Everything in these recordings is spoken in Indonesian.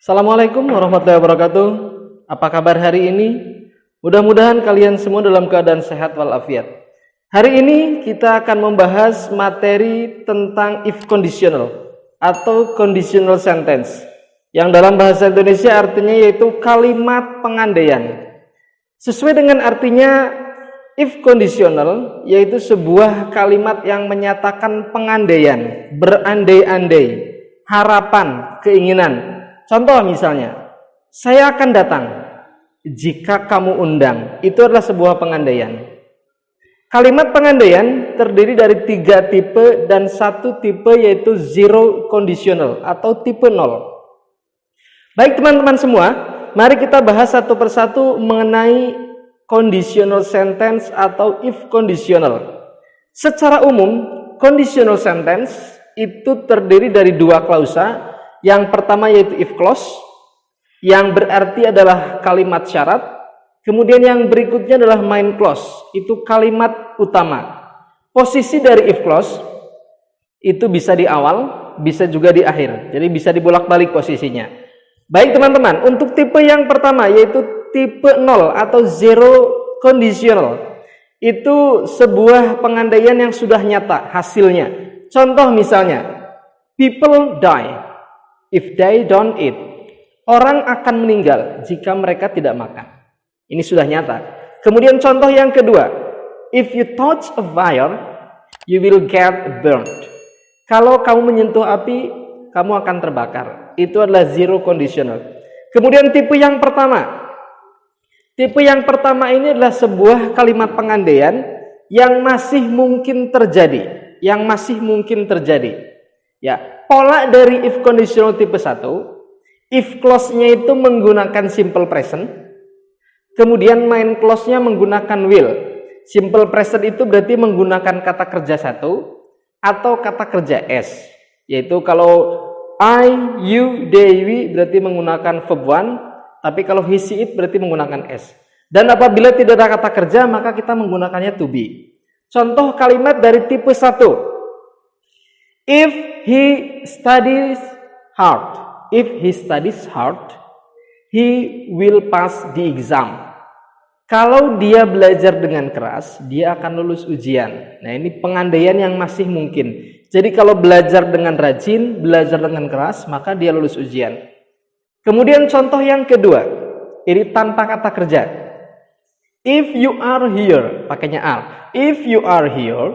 Assalamualaikum warahmatullahi wabarakatuh. Apa kabar hari ini? Mudah-mudahan kalian semua dalam keadaan sehat walafiat. Hari ini kita akan membahas materi tentang if conditional atau conditional sentence, yang dalam bahasa Indonesia artinya yaitu kalimat pengandaian. Sesuai dengan artinya, if conditional yaitu sebuah kalimat yang menyatakan pengandaian, berandai-andai, harapan, keinginan. Contoh misalnya, saya akan datang jika kamu undang. Itu adalah sebuah pengandaian. Kalimat pengandaian terdiri dari 3 tipe dan 1 tipe yaitu zero conditional atau tipe 0. Baik teman-teman semua, mari kita bahas satu persatu mengenai conditional sentence atau if conditional. Secara umum, conditional sentence itu terdiri dari 2 klausa. Yang pertama yaitu if clause, yang berarti adalah kalimat syarat. Kemudian yang berikutnya adalah main clause, itu kalimat utama. Posisi dari if clause itu bisa di awal, bisa juga di akhir. Jadi bisa dibolak-balik posisinya. Baik teman-teman, untuk tipe yang pertama yaitu tipe 0 atau zero conditional. Itu sebuah pengandaian yang sudah nyata hasilnya. Contoh misalnya, people die if they don't eat. Orang akan meninggal jika mereka tidak makan. Ini sudah nyata. Kemudian contoh yang kedua, if you touch a fire, you will get burned. Kalau kamu menyentuh api, kamu akan terbakar. Itu adalah zero conditional. Kemudian tipe yang pertama. Tipe yang pertama ini adalah sebuah kalimat pengandaian yang masih mungkin terjadi. Yang masih mungkin terjadi. Ya, pola dari if conditional tipe 1, if clause-nya itu menggunakan simple present, kemudian main clause-nya menggunakan will. Simple present itu berarti menggunakan kata kerja 1 atau kata kerja s. Yaitu kalau I, you, they, we berarti menggunakan verb 1, tapi kalau he, she, it berarti menggunakan s. Dan apabila tidak ada kata kerja, maka kita menggunakannya to be. Contoh kalimat dari tipe 1. If he studies hard, he will pass the exam. Kalau dia belajar dengan keras, dia akan lulus ujian. Nah, ini pengandaian yang masih mungkin. Jadi kalau belajar dengan rajin, belajar dengan keras, maka dia lulus ujian. Kemudian contoh yang kedua, ini tanpa kata kerja. If you are here, pakainya are. If you are here,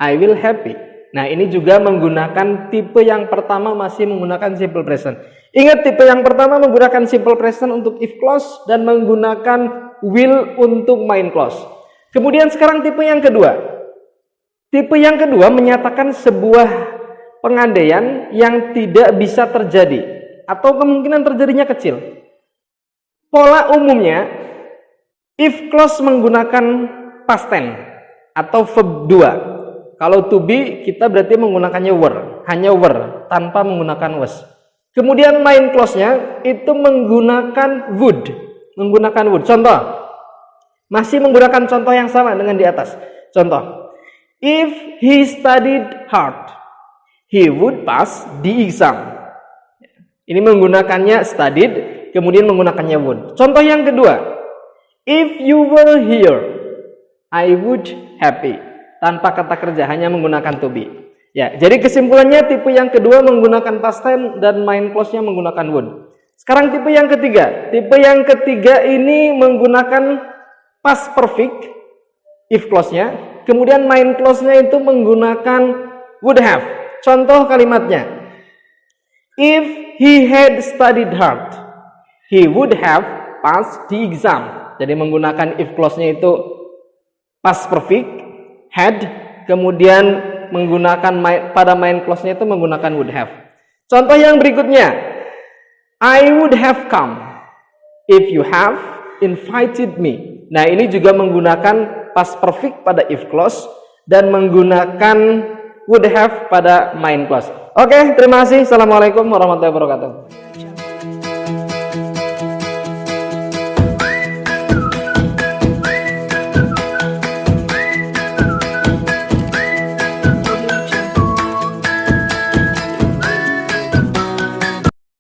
I will happy. Nah, ini juga menggunakan tipe yang pertama masih menggunakan simple present. Ingat, tipe yang pertama menggunakan simple present untuk if clause dan menggunakan will untuk main clause. Kemudian sekarang tipe yang kedua. Tipe yang kedua menyatakan sebuah pengandaian yang tidak bisa terjadi atau kemungkinan terjadinya kecil. Pola umumnya if clause menggunakan past tense atau verb 2. Kalau to be, kita berarti menggunakannya were, hanya were, tanpa menggunakan was. Kemudian main clause-nya itu menggunakan would, Contoh, masih menggunakan contoh yang sama dengan di atas. Contoh, if he studied hard, he would pass the exam. Ini menggunakannya studied, kemudian menggunakannya would. Contoh yang kedua, if you were here, I would happy. Tanpa kata kerja, hanya menggunakan to be. Ya, jadi kesimpulannya tipe yang kedua menggunakan past tense dan main clause-nya menggunakan would. Sekarang tipe yang ketiga. Tipe yang ketiga ini menggunakan past perfect if clause-nya, kemudian main clause-nya itu menggunakan would have. Contoh kalimatnya. If he had studied hard, he would have passed the exam. Jadi menggunakan if clause-nya itu past perfect had, kemudian menggunakan pada main clause-nya itu menggunakan would have. Contoh yang berikutnya, I would have come if you have invited me. Nah, ini juga menggunakan past perfect pada if clause dan menggunakan would have pada main clause. Oke, terima kasih. Assalamualaikum warahmatullahi wabarakatuh.